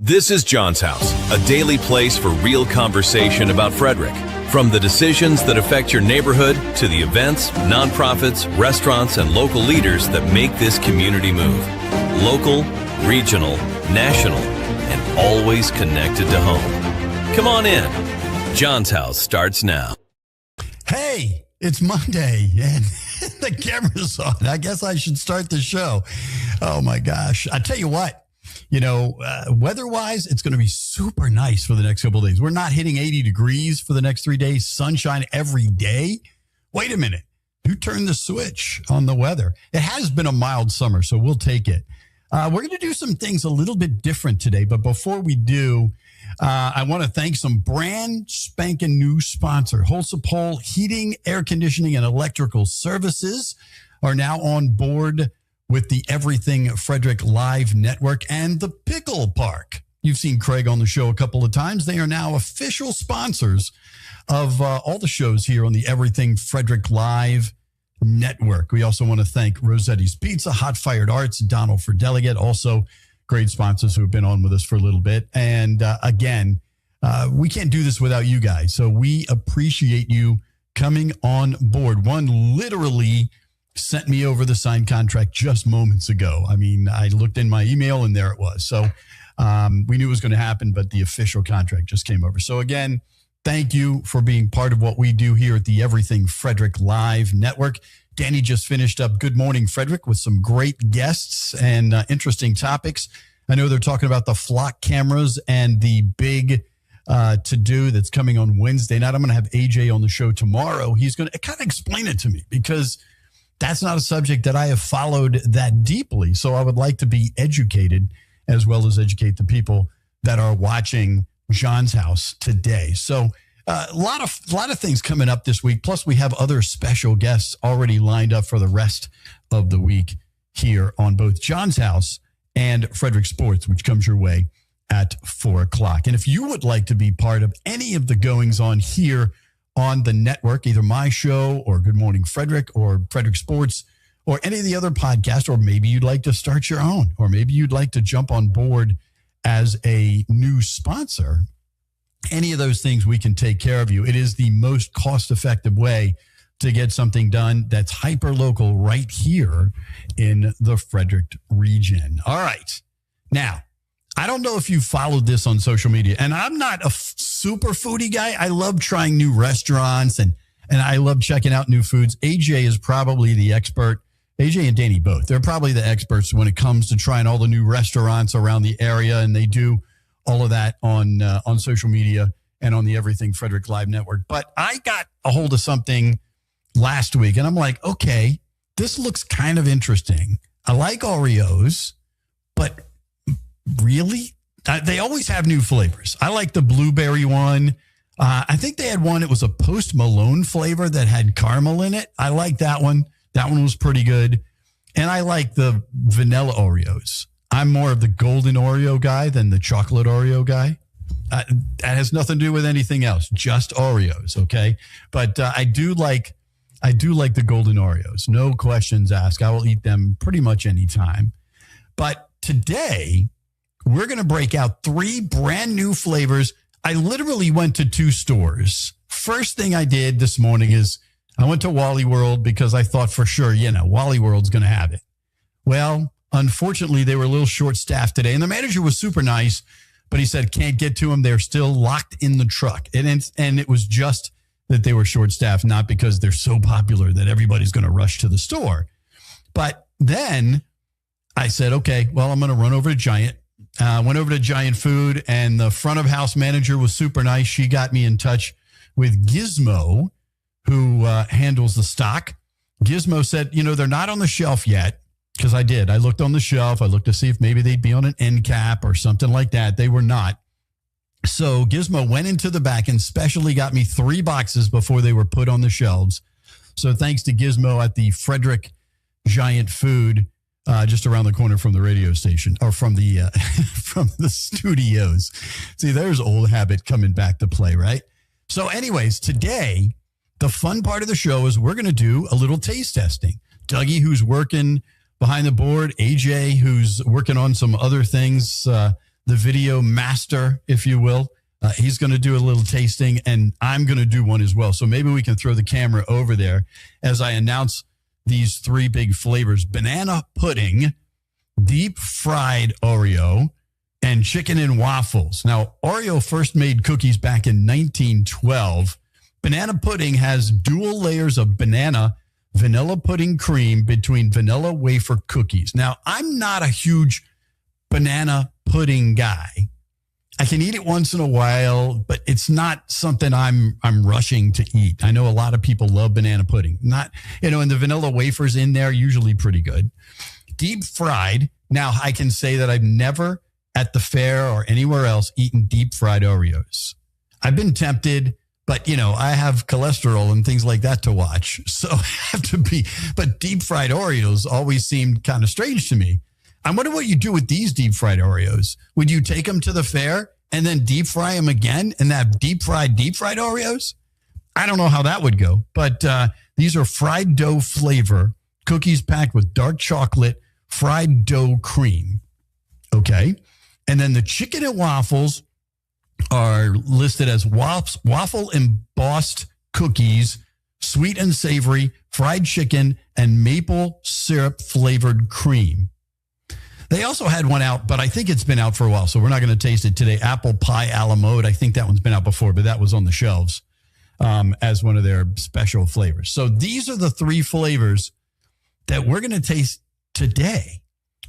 This is John's House, a daily place for real conversation about Frederick. From the decisions that affect your neighborhood to the events, nonprofits, restaurants, and local leaders that make this community move. Local, regional, national, and always connected to home. Come on in. John's House starts now. Hey, it's Monday and the camera's on. I guess I should start the show. Oh my gosh. I tell you what. You know, weather-wise, it's going to be super nice for the next couple of days. We're not hitting 80 degrees for the next 3 days. Sunshine every day. Wait a minute. Who turned the switch on the weather? It has been a mild summer, so we'll take it. We're going to do some things a little bit different today. But before we do, I want to thank some brand spanking new sponsor. Holsapole Heating, Air Conditioning, and Electrical Services are now on board with the Everything Frederick Live Network and the Pickle Park. You've seen Craig on the show a couple of times. They are now official sponsors of all the shows here on the Everything Frederick Live Network. We also want to thank Rossetti's Pizza, Hot Fired Arts, Donald for Delegate, also great sponsors who have been on with us for a little bit. And again, we can't do this without you guys. So we appreciate you coming on board. One literally sent me over the signed contract just moments ago. I mean, I looked in my email and there it was. So we knew it was going to happen, but the official contract just came over. So again, thank you for being part of what we do here at the Everything Frederick Live Network. Danny just finished up Good Morning Frederick with some great guests and interesting topics. I know they're talking about the flock cameras and the big to-do that's coming on Wednesday night. I'm going to have AJ on the show tomorrow. He's going to kind of explain it to me because that's not a subject that I have followed that deeply. So I would like to be educated as well as educate the people that are watching John's House today. So a lot of things coming up this week. Plus, we have other special guests already lined up for the rest of the week here on both John's House and Frederick Sports, which comes your way at 4 o'clock. And if you would like to be part of any of the goings on here on the network, either my show or Good Morning Frederick or Frederick Sports or any of the other podcasts, or maybe you'd like to start your own, or maybe you'd like to jump on board as a new sponsor, any of those things, we can take care of you. It is the most cost-effective way to get something done that's hyper-local right here in the Frederick region. All right. Now, I don't know if you followed this on social media, and I'm not a super foodie guy. I love trying new restaurants, and I love checking out new foods. AJ is probably the expert. AJ and Danny both. They're probably the experts when it comes to trying all the new restaurants around the area, and they do all of that on social media and on the Everything Frederick Live Network. But I got a hold of something last week, and I'm like, okay, this looks kind of interesting. I like Oreos, but really? They always have new flavors. I like the blueberry one. I think they had one. It was a Post Malone flavor that had caramel in it. I like that one. That one was pretty good. And I like the vanilla Oreos. I'm more of the golden Oreo guy than the chocolate Oreo guy. That has nothing to do with anything else, just Oreos, okay? But I do like the golden Oreos. No questions asked. I will eat them pretty much any time. But today, we're going to break out 3 brand new flavors. I literally went to 2 stores. First thing I did this morning is I went to Wally World because I thought for sure, Wally World's going to have it. Well, unfortunately, they were a little short-staffed today, and the manager was super nice, but he said can't get to them. They're still locked in the truck. And it was just that they were short-staffed, not because they're so popular that everybody's going to rush to the store. But then I said, okay, well, I'm going to run over to Giant. Went over to Giant Food, and the front of house manager was super nice. She got me in touch with Gizmo, who handles the stock. Gizmo said, they're not on the shelf yet, because I did. I looked on the shelf. I looked to see if maybe they'd be on an end cap or something like that. They were not. So Gizmo went into the back and specially got me 3 boxes before they were put on the shelves. So thanks to Gizmo at the Frederick Giant Food, just around the corner from the radio station, or from the from the studios. See, there's old habit coming back to play, right? So anyways, today, the fun part of the show is we're going to do a little taste testing. Dougie, who's working behind the board, AJ, who's working on some other things, the video master, if you will. He's going to do a little tasting, and I'm going to do one as well. So maybe we can throw the camera over there as I announce these 3 big flavors: banana pudding, deep fried Oreo, and chicken and waffles. Now, Oreo first made cookies back in 1912. Banana pudding has dual layers of banana vanilla pudding cream between vanilla wafer cookies. Now, I'm not a huge banana pudding guy. I can eat it once in a while, but it's not something I'm rushing to eat. I know a lot of people love banana pudding. Not, and the vanilla wafers in there, usually pretty good. Deep fried. Now, I can say that I've never at the fair or anywhere else eaten deep fried Oreos. I've been tempted, but I have cholesterol and things like that to watch. So I have to be, but deep fried Oreos always seemed kind of strange to me. I wonder what you do with these deep fried Oreos. Would you take them to the fair and then deep fry them again and have deep fried Oreos? I don't know how that would go, but these are fried dough flavor cookies packed with dark chocolate fried dough cream. Okay. And then the chicken and waffles are listed as waffle embossed cookies, sweet and savory, fried chicken, and maple syrup flavored cream. They also had one out, but I think it's been out for a while, so we're not going to taste it today. Apple pie a la mode. I think that one's been out before, but that was on the shelves as one of their special flavors. So these are the 3 flavors that we're going to taste today.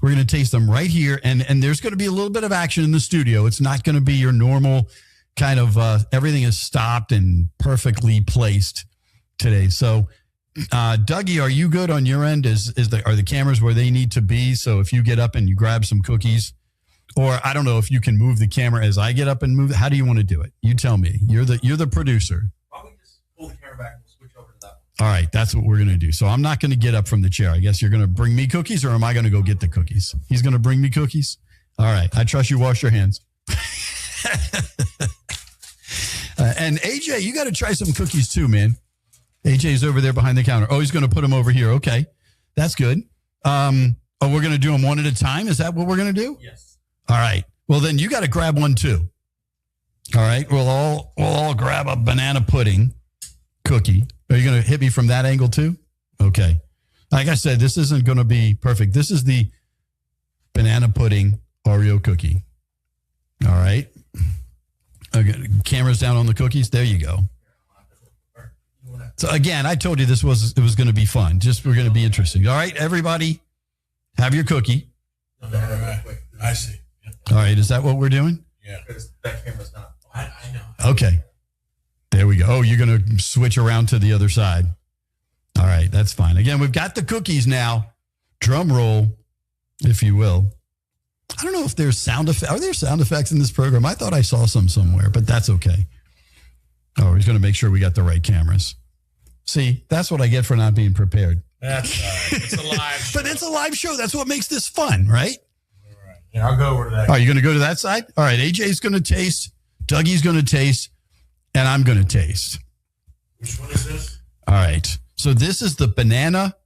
We're going to taste them right here, and there's going to be a little bit of action in the studio. It's not going to be your normal kind of everything is stopped and perfectly placed today. So Dougie, are you good on your end? Are the cameras where they need to be? So if you get up and you grab some cookies, or I don't know if you can move the camera as I get up and move. How do you want to do it? You tell me. You're the producer. Probably just pull the camera back and we'll switch over to that one. All right, that's what we're going to do. So I'm not going to get up from the chair. I guess you're going to bring me cookies, or am I going to go get the cookies? He's going to bring me cookies? All right, I trust you wash your hands. And AJ, you got to try some cookies too, man. AJ's over there behind the counter. Oh, he's going to put them over here. Okay, that's good. We're going to do them one at a time. Is that what we're going to do? Yes. All right. Well, then you got to grab one too. All right. We'll all grab a banana pudding cookie. Are you going to hit me from that angle too? Okay. Like I said, this isn't going to be perfect. This is the banana pudding Oreo cookie. All right. Okay. Cameras down on the cookies. There you go. So again, I told you it was going to be fun. We're going to be interesting. All right, everybody, have your cookie. All right. I see. All right, is that what we're doing? Yeah. Because that camera's not. I know. Okay. There we go. Oh, you're going to switch around to the other side. All right, that's fine. Again, we've got the cookies now. Drum roll, if you will. I don't know if there's sound effects. Are there sound effects in this program? I thought I saw some somewhere, but that's okay. Oh, he's going to make sure we got the right cameras. See, that's what I get for not being prepared. That's all right. It's a live show. But it's a live show. That's what makes this fun, right? All right. Yeah, I'll go over to that. Are you going to go to that side? All right, AJ's going to taste, Dougie's going to taste, and I'm going to taste. Which one is this? All right. So this is the banana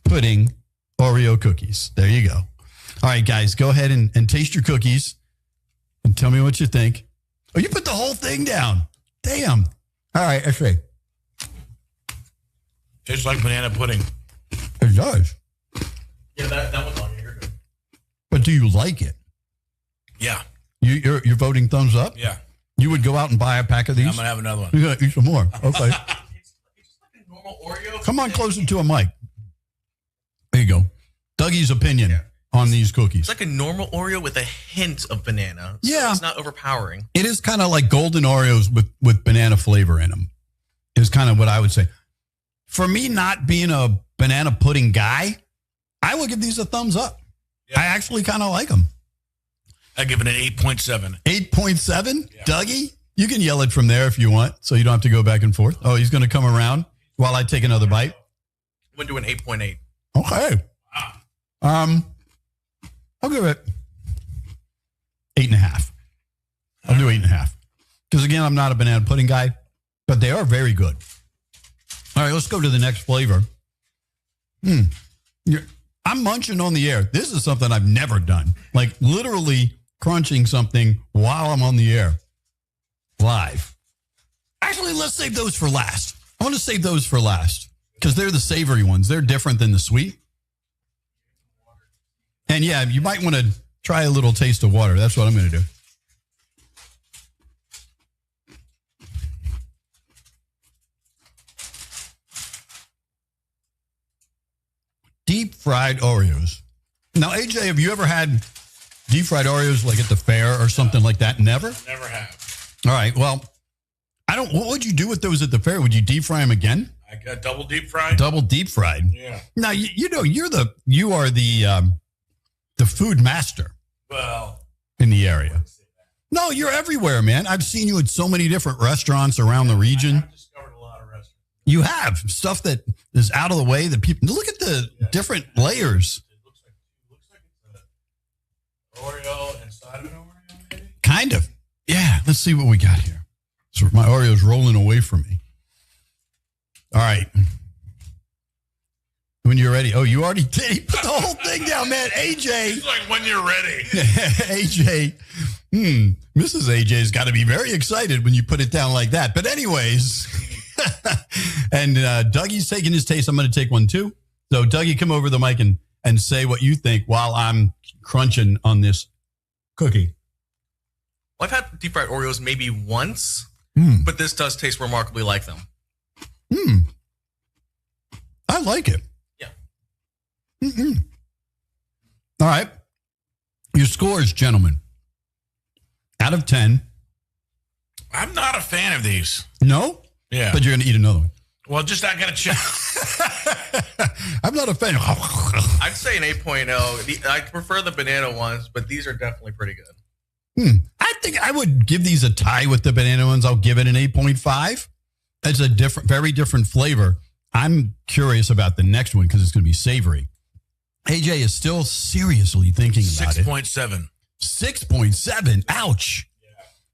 pudding Oreo cookies. There you go. All right, guys, go ahead and taste your cookies and tell me what you think. Oh, you put the whole thing down. Damn. All right, let's see. Tastes like banana pudding. It does. Yeah, that one's on you. You're good. But do you like it? Yeah. You're voting thumbs up? Yeah. You would go out and buy a pack of these? I'm going to have another one. You're going to eat some more. Okay. It's just like a normal Oreo. Come on closer to a mic. There you go. Dougie's opinion on these cookies. It's like a normal Oreo with a hint of banana. So Yeah. It's not overpowering. It is kind of like golden Oreos with banana flavor in them. Is kind of what I would say. for me not being a banana pudding guy, I will give these a thumbs up. Yeah. I actually kind of like them. I give it an 8.7. 8.7? Yeah. Dougie, you can yell it from there if you want, so you don't have to go back and forth. Oh, he's going to come around while I take another bite. I'm going to do an 8.8. Okay. I'll give it 8.5. I'll do 8.5. Because again, I'm not a banana pudding guy, but they are very good. All right, let's go to the next flavor. I'm munching on the air. This is something I've never done. Like literally crunching something while I'm on the air. Live. Actually, let's save those for last. I want to save those for last because they're the savory ones. They're different than the sweet. And yeah, you might want to try a little taste of water. That's what I'm going to do. Deep fried Oreos. Now, AJ, have you ever had deep fried Oreos like at the fair or something like that? Never? Never have. All right. Well, what would you do with those at the fair? Would you deep fry them again? I got double deep fried. Double deep fried. Yeah. Now, you are the food master Well, in the area. No, you're everywhere, man. I've seen you at so many different restaurants around the region. I've discovered a lot of restaurants. You have stuff that is out of the way that people look at the different layers. It looks like it's an Oreo inside of an Oreo, maybe? Kind of. Yeah. Let's see what we got here. So my Oreo's rolling away from me. All right. When you're ready. Oh, you already did. He put the whole thing down, man. AJ. It's like when you're ready. AJ. Mrs. AJ's got to be very excited when you put it down like that. But anyways. And Dougie's taking his taste. I'm going to take one too. So Dougie, come over the mic and say what you think while I'm crunching on this cookie. Well, I've had deep fried Oreos maybe once, but this does taste remarkably like them. I like it. Yeah. All right. Your scores, gentlemen. Out of 10. I'm not a fan of these. No? Yeah. But you're going to eat another one. Well, just I got to check. I'm not a fan. I'd say an 8.0. I prefer the banana ones, but these are definitely pretty good. I think I would give these a tie with the banana ones. I'll give it an 8.5. It's a very different flavor. I'm curious about the next one because it's going to be savory. AJ is still seriously thinking about it. 6.7. 6.7. Ouch. Yeah.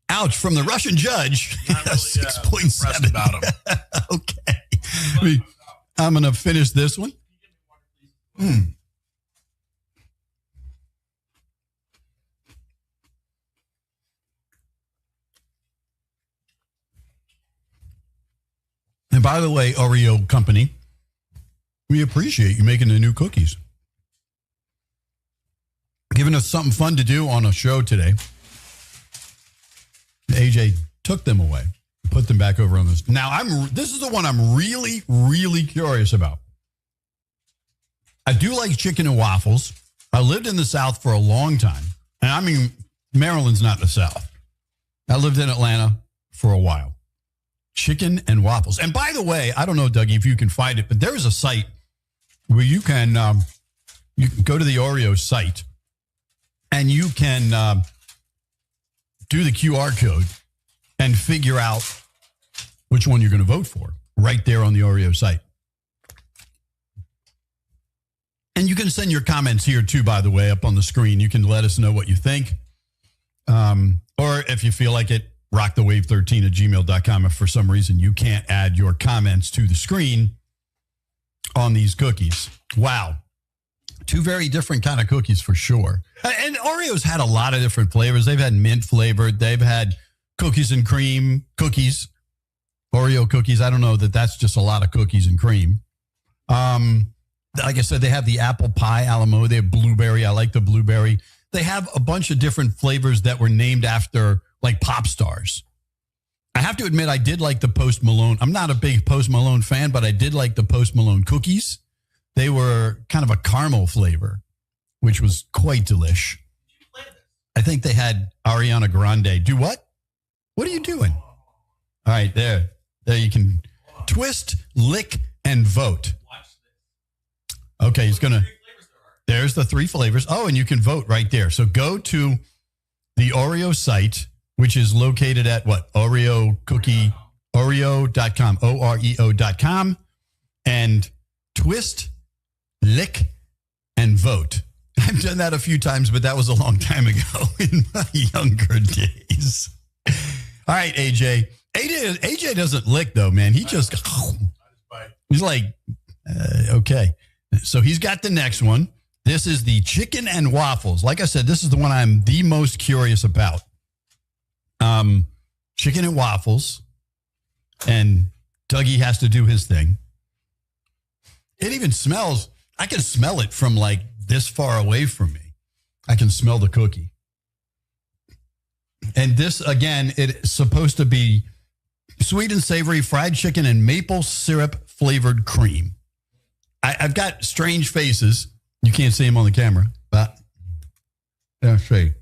Ouch. From the Russian judge. Not really, 6.7. about him. Okay. I'm going to finish this one. And by the way, Oreo Company, we appreciate you making the new cookies. Giving us something fun to do on a show today. AJ took them away, put them back over on this. Now, this is the one I'm really, really curious about. I do like chicken and waffles. I lived in the South for a long time. And I mean, Maryland's not the South. I lived in Atlanta for a while. Chicken and waffles. And by the way, I don't know, Dougie, if you can find it, but there is a site where you can go to the Oreo site and you can do the QR code and figure out which one you're going to vote for right there on the Oreo site. And you can send your comments here too, by the way, up on the screen. You can let us know what you think. Or if you feel like it, rockthewave13@gmail.com if for some reason you can't add your comments to the screen on these cookies. Wow. Two very different kind of cookies for sure. And Oreo's had a lot of different flavors. They've had mint flavored. They've had cookies and cream cookies, Oreo cookies. I don't know that that's just a lot of cookies and cream. Like I said, they have the apple pie a la mode. They have blueberry. I like the blueberry. They have a bunch of different flavors that were named after like pop stars. I have to admit, I did like the Post Malone. I'm not a big Post Malone fan, but I did like the Post Malone cookies. They were kind of a caramel flavor, which was quite delish. I think they had Ariana Grande. Do what? What are you doing? All right, there you can twist, lick, and vote. Okay, he's going to. There's the 3 flavors. Oh, and you can vote right there. So go to the Oreo site, which is located at what? Oreo.com, Oreo.com, and twist, lick, and vote. I've done that a few times, but that was a long time ago in my younger days. All right, AJ. AJ doesn't lick, though, man. He just, he's like, okay. So he's got the next one. This is the chicken and waffles. Like I said, this is the one I'm the most curious about. Chicken and waffles. And Dougie has to do his thing. It even smells. I can smell it from like this far away from me. I can smell the cookie. And this, again, it's supposed to be sweet and savory fried chicken and maple syrup flavored cream. I've got strange faces. You can't see them on the camera, but let's see.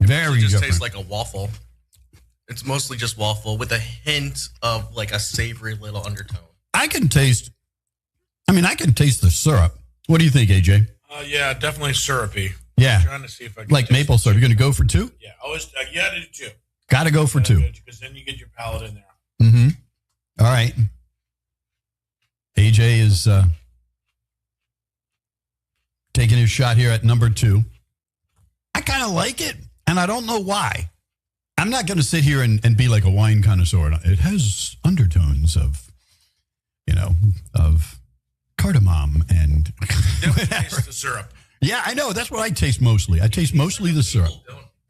Very it just different. tastes like a waffle. It's mostly just waffle with a hint of like a savory little undertone. I can taste the syrup. What do you think, AJ? Yeah, definitely syrupy. Yeah. I'm trying to see if I can Like maple syrup. You're going to go for 2? Yeah, always. You got to do 2. Got to go for 2. Because then you get your palate in there. Mm-hmm. All right. AJ is taking his shot here at number 2. I kind of like it, and I don't know why. I'm not going to sit here and be like a wine connoisseur. It has undertones of cardamom and Taste the syrup. Yeah, I know. That's what I taste mostly. I taste mostly the syrup.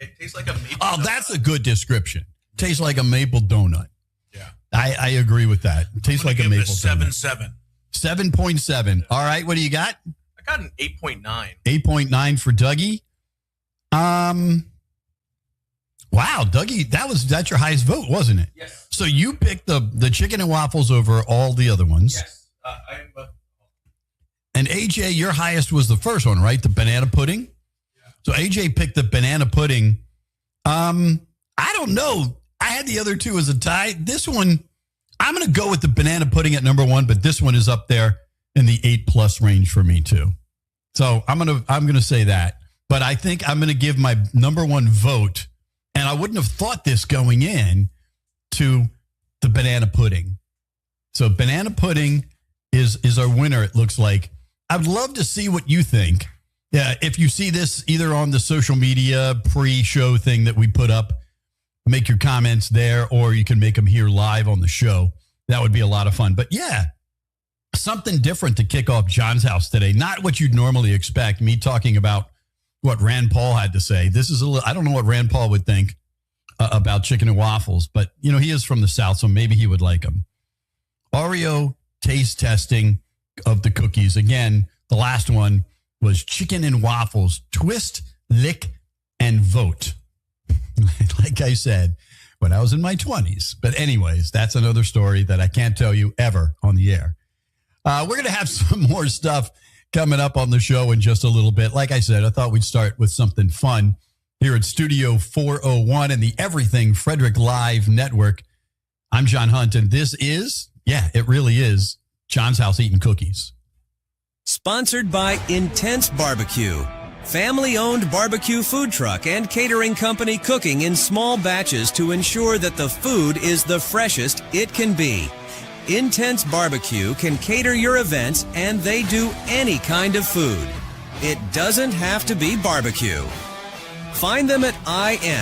It tastes like a maple. Oh, that's a good description. Tastes like a maple donut. Yeah. I agree with that. It tastes like a maple donut. 7.7. 7.7. All right, what do you got? I got an 8.9. 8.9 for Dougie. Wow, Dougie, that's your highest vote, wasn't it? Yes. So you picked the chicken and waffles over all the other ones. Yes. And AJ, your highest was the first one, right? The banana pudding. Yeah. So AJ picked the banana pudding. I don't know. I had the other 2 as a tie. This one, I'm going to go with the banana pudding at number 1, but this one is up there in the 8+ range for me too. So I'm going to say that. But I think I'm going to give my number 1 vote, and I wouldn't have thought this going in, to the banana pudding. So banana pudding is our winner, it looks like. I'd love to see what you think. Yeah, if you see this either on the social media pre-show thing that we put up, make your comments there, or you can make them here live on the show. That would be a lot of fun. But yeah, something different to kick off John's house today. Not what you'd normally expect, me talking about what Rand Paul had to say. This is I don't know what Rand Paul would think about chicken and waffles, but he is from the South, so maybe he would like them. Oreo taste testing of the cookies. Again, the last one was chicken and waffles. Twist, lick, and vote. Like I said, when I was in my 20s. But anyways, that's another story that I can't tell you ever on the air. We're going to have some more stuff coming up on the show in just a little bit. Like I said, I thought we'd start with something fun here at Studio 401 and the Everything Frederick Live Network. I'm John Hunt, and this is, it really is, John's House Eating Cookies. Sponsored by Intense Barbecue, family-owned barbecue food truck and catering company cooking in small batches to ensure that the food is the freshest it can be. Intense Barbecue can cater your events, and they do any kind of food. It doesn't have to be barbecue. Find them at SEBBQ.com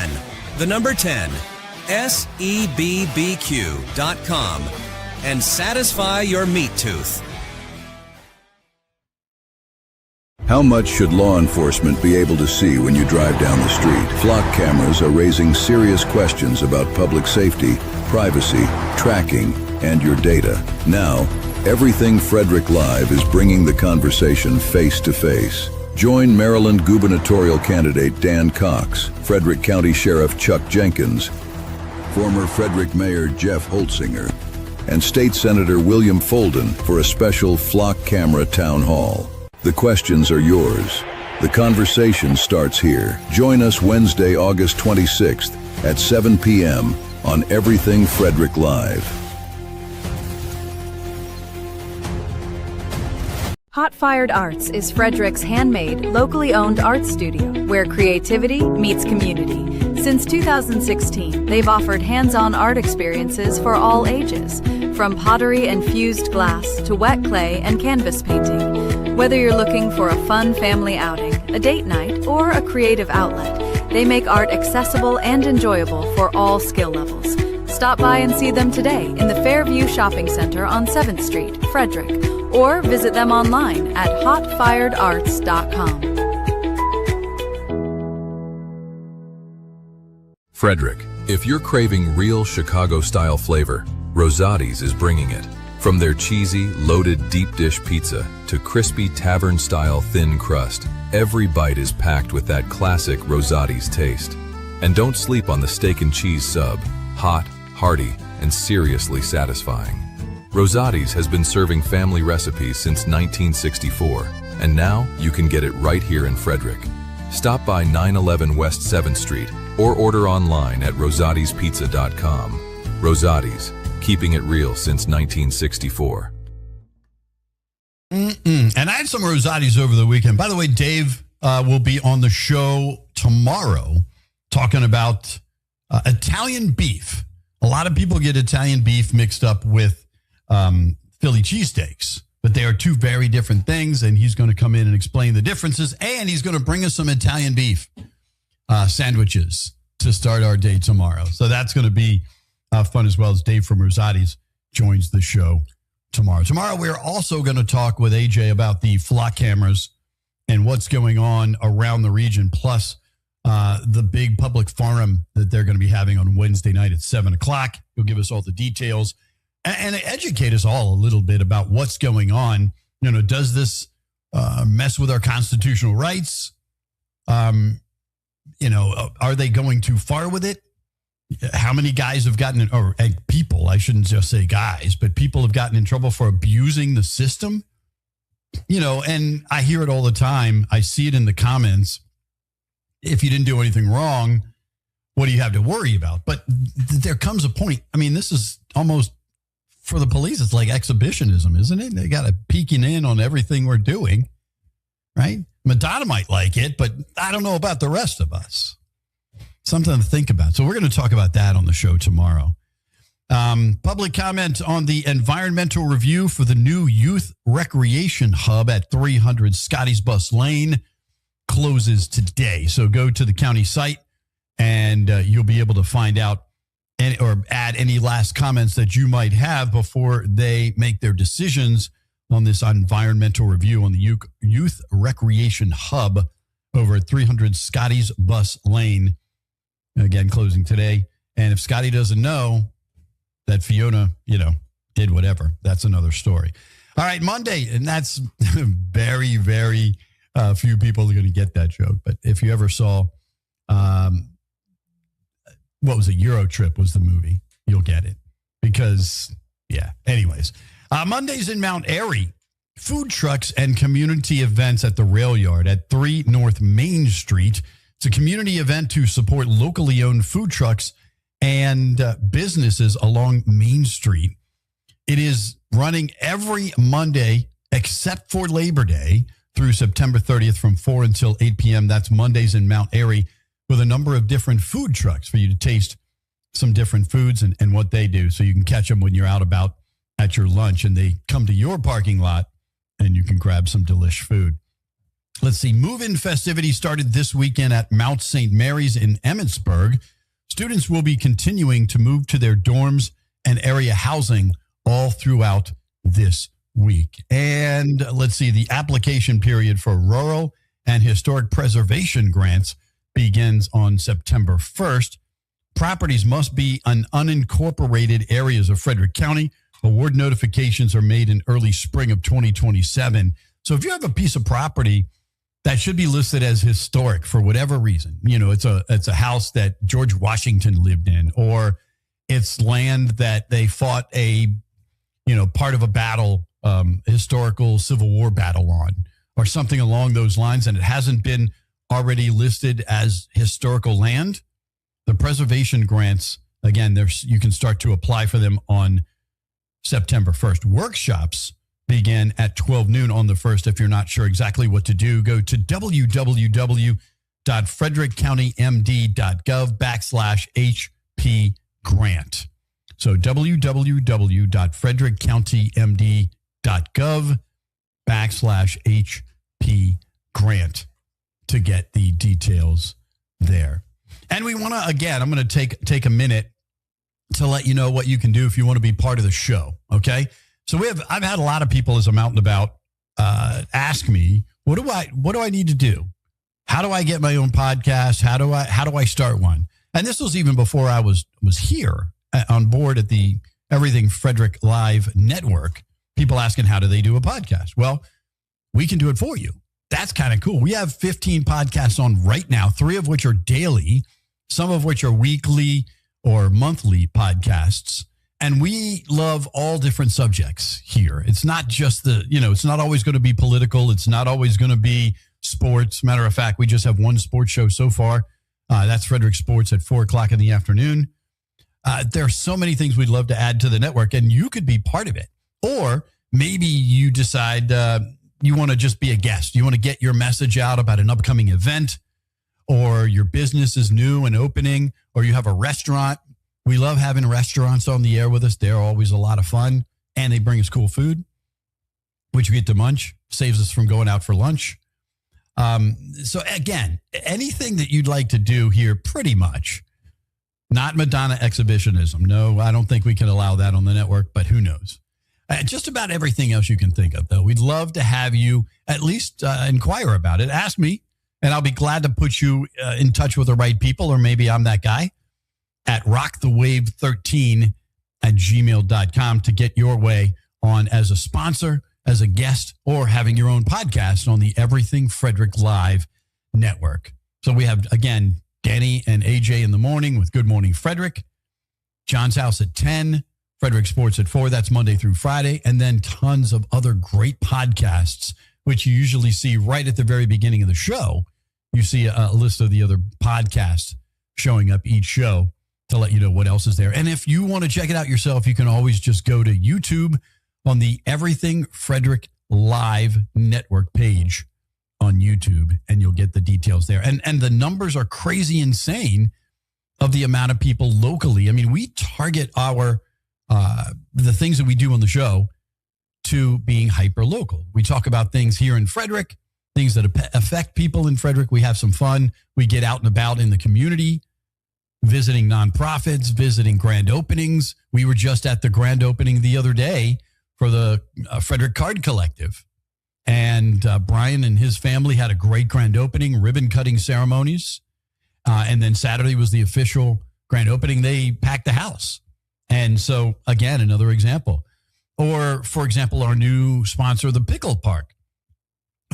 and satisfy your meat tooth. How much should law enforcement be able to see when you drive down the street? Flock cameras are raising serious questions about public safety, privacy, tracking, and your data. Now, Everything Frederick Live is bringing the conversation face to face. Join Maryland gubernatorial candidate Dan Cox, Frederick County Sheriff Chuck Jenkins, former Frederick Mayor Jeff Holtzinger, and State Senator William Folden for a special Flock Camera Town Hall. The questions are yours. The conversation starts here. Join us Wednesday, August 26th at 7 p.m. on Everything Frederick Live. Hot Fired Arts is Frederick's handmade, locally owned art studio where creativity meets community. Since 2016, they've offered hands-on art experiences for all ages, from pottery and fused glass to wet clay and canvas painting. Whether you're looking for a fun family outing, a date night, or a creative outlet, they make art accessible and enjoyable for all skill levels. Stop by and see them today in the Fairview Shopping Center on 7th Street, Frederick, or visit them online at hotfiredarts.com. Frederick, if you're craving real Chicago-style flavor, Rosati's is bringing it. From their cheesy, loaded deep dish pizza to crispy tavern-style thin crust, every bite is packed with that classic Rosati's taste. And don't sleep on the steak and cheese sub. Hot, hearty, and seriously satisfying. Rosati's has been serving family recipes since 1964, and now you can get it right here in Frederick. Stop by 911 West 7th Street or order online at rosatispizza.com. Rosati's, keeping it real since 1964. And I had some Rosati's over the weekend. By the way, Dave will be on the show tomorrow talking about Italian beef. A lot of people get Italian beef mixed up with Philly cheesesteaks, but they are two very different things, and he's going to come in and explain the differences, and he's going to bring us some Italian beef sandwiches to start our day tomorrow. So that's going to be fun, as well as Dave from Rosati's joins the show tomorrow. Tomorrow, we're also going to talk with AJ about the flock cameras and what's going on around the region, plus the big public forum that they're going to be having on Wednesday night at 7 o'clock. He'll give us all the details and educate us all a little bit about what's going on. You know, does this mess with our constitutional rights? You know, are they going too far with it? How many guys have gotten, or people, I shouldn't just say guys, but people have gotten in trouble for abusing the system? You know, and I hear it all the time. I see it in the comments. If you didn't do anything wrong, what do you have to worry about? But there comes a point. I mean, this is almost, for the police, it's like exhibitionism, isn't it? They got to peeking in on everything we're doing, right? Madonna might like it, but I don't know about the rest of us. Something to think about. So we're going to talk about that on the show tomorrow. Public comment on the environmental review for the new youth recreation hub at 300 Scotty's Bus Lane closes today. So go to the county site and you'll be able to find out or add any last comments that you might have before they make their decisions on this environmental review on the youth recreation hub over at 300 Scotty's Bus Lane. Again, closing today. And if Scotty doesn't know that Fiona, did whatever, that's another story. All right, Monday, and that's very, very few people are going to get that joke. But if you ever saw, what was it? Euro Trip was the movie. You'll get it because, yeah. Anyways, Mondays in Mount Airy, food trucks and community events at the rail yard at 3 North Main Street. It's a community event to support locally owned food trucks and businesses along Main Street. It is running every Monday except for Labor Day through September 30th from 4 until 8 p.m. That's Mondays in Mount Airy, with a number of different food trucks for you to taste some different foods and what they do. So you can catch them when you're out about at your lunch and they come to your parking lot and you can grab some delish food. Let's see. Move-in festivities started this weekend at Mount St. Mary's in Emmitsburg. Students will be continuing to move to their dorms and area housing all throughout this week. And let's see. The application period for rural and historic preservation grants begins on September 1st. Properties must be in unincorporated areas of Frederick County. Award notifications are made in early spring of 2027. So if you have a piece of property that should be listed as historic for whatever reason, it's a house that George Washington lived in, or it's land that they fought a part of a battle, historical Civil War battle on, or something along those lines, and it hasn't been already listed as historical land, The preservation grants, again, you can start to apply for them on September 1st. Workshops begin at 12 noon on the 1st. If you're not sure exactly what to do, go to www.frederickcountymd.gov/HP grant. So www.frederickcountymd.gov/HP grant to get the details there. And we want to, again, I'm going to take a minute to let you know what you can do if you want to be part of the show. Okay. So I've had a lot of people as I'm out and about ask me, what do I need to do? How do I get my own podcast? How do I start one? And this was even before I was here on board at the Everything Frederick Live Network. People asking, how do they do a podcast? Well, we can do it for you. That's kind of cool. We have 15 podcasts on right now, 3 of which are daily, some of which are weekly or monthly podcasts. And we love all different subjects here. It's not just it's not always going to be political. It's not always going to be sports. Matter of fact, we just have one sports show so far. That's Frederick Sports at 4:00 in the afternoon. There are so many things we'd love to add to the network, and you could be part of it. Or maybe you decide you want to just be a guest. You want to get your message out about an upcoming event, or your business is new and opening, or you have a restaurant. We love having restaurants on the air with us. They're always a lot of fun, and they bring us cool food, which we get to munch, saves us from going out for lunch. So again, anything that you'd like to do here, pretty much. Not Madonna exhibitionism. No, I don't think we can allow that on the network, but who knows? Just about everything else you can think of, though. We'd love to have you at least inquire about it. Ask me, and I'll be glad to put you in touch with the right people, or maybe I'm that guy, at rockthewave13@gmail.com to get your way on as a sponsor, as a guest, or having your own podcast on the Everything Frederick Live Network. So we have, again, Danny and AJ in the morning with Good Morning Frederick, John's House at 10, Frederick Sports at 4. That's Monday through Friday. And then tons of other great podcasts, which you usually see right at the very beginning of the show. You see a list of the other podcasts showing up each show to let you know what else is there. And if you want to check it out yourself, you can always just go to YouTube on the Everything Frederick Live Network page on YouTube, and you'll get the details there. And the numbers are crazy insane of the amount of people locally. I mean, we target our the things that we do on the show to being hyper local. We talk about things here in Frederick, things that affect people in Frederick. We have some fun. We get out and about in the community, visiting nonprofits, visiting grand openings. We were just at the grand opening the other day for the Frederick Card Collective. And Brian and his family had a great grand opening, ribbon cutting ceremonies. And then Saturday was the official grand opening. They packed the house. And so, again, another example. Or, for example, our new sponsor, the Pickle Park.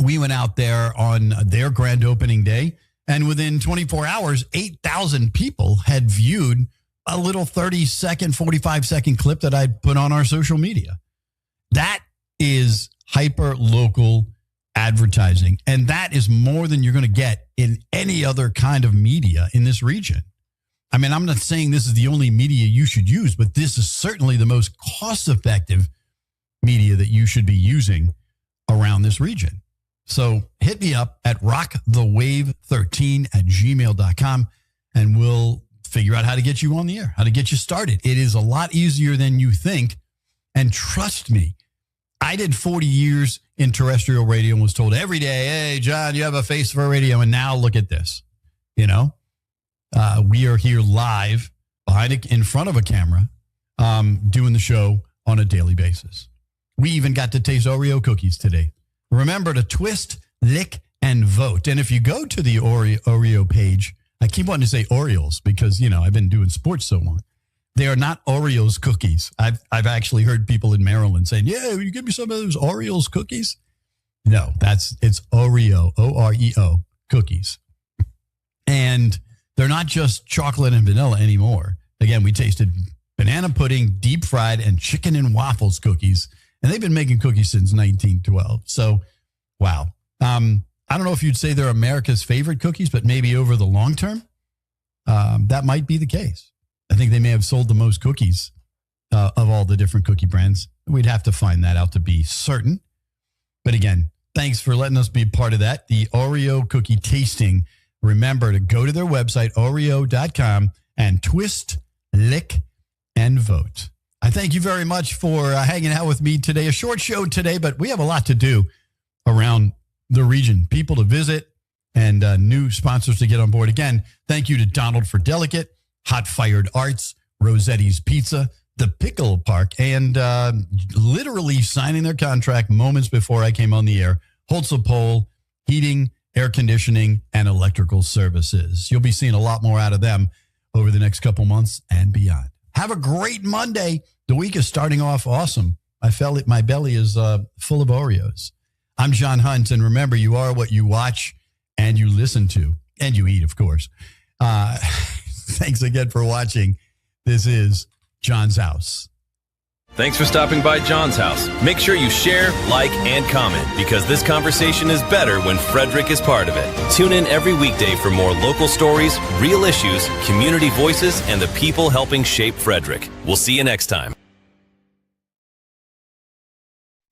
We went out there on their grand opening day, and within 24 hours, 8,000 people had viewed a little 30-second, 45-second clip that I put on our social media. That is hyper-local advertising, and that is more than you're going to get in any other kind of media in this region. I mean, I'm not saying this is the only media you should use, but this is certainly the most cost-effective media that you should be using around this region. So hit me up at rockthewave13@gmail.com, and we'll figure out how to get you on the air, how to get you started. It is a lot easier than you think. And trust me, I did 40 years in terrestrial radio and was told every day, hey, John, you have a face for radio. And now look at this. You know, we are here live in front of a camera doing the show on a daily basis. We even got to taste Oreo cookies today. Remember to twist, lick, and vote. And if you go to the Oreo page, I keep wanting to say Orioles because, you know, I've been doing sports so long. They are not Oreos cookies. I've actually heard people in Maryland saying, yeah, will you give me some of those Oreos cookies? No, it's Oreo, O-R-E-O cookies. And they're not just chocolate and vanilla anymore. Again, we tasted banana pudding, deep fried, and chicken and waffles cookies. And they've been making cookies since 1912. So, wow. I don't know if you'd say they're America's favorite cookies, but maybe over the long term, that might be the case. I think they may have sold the most cookies of all the different cookie brands. We'd have to find that out to be certain. But again, thanks for letting us be part of that. The Oreo cookie tasting. Remember to go to their website, Oreo.com, and twist, lick, and vote. I thank you very much for hanging out with me today. A short show today, but we have a lot to do around the region. People to visit and new sponsors to get on board. Again, thank you to Donald for Delicate, Hot Fired Arts, Rossetti's Pizza, the Pickle Park, and literally signing their contract moments before I came on the air, Holtzapole Heating, Air Conditioning, and Electrical Services. You'll be seeing a lot more out of them over the next couple months and beyond. Have a great Monday. The week is starting off awesome. I felt it. My belly is full of Oreos. I'm John Hunt, and remember, you are what you watch and you listen to, and you eat, of course. Thanks again for watching. This is John's House. Thanks for stopping by John's House. Make sure you share, like, and comment, because this conversation is better when Frederick is part of it. Tune in every weekday for more local stories, real issues, community voices, and the people helping shape Frederick. We'll see you next time.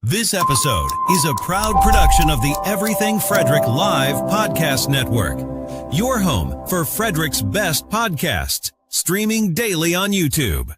This episode is a proud production of the Everything Frederick Live Podcast Network. Your home for Frederick's best podcasts, streaming daily on YouTube.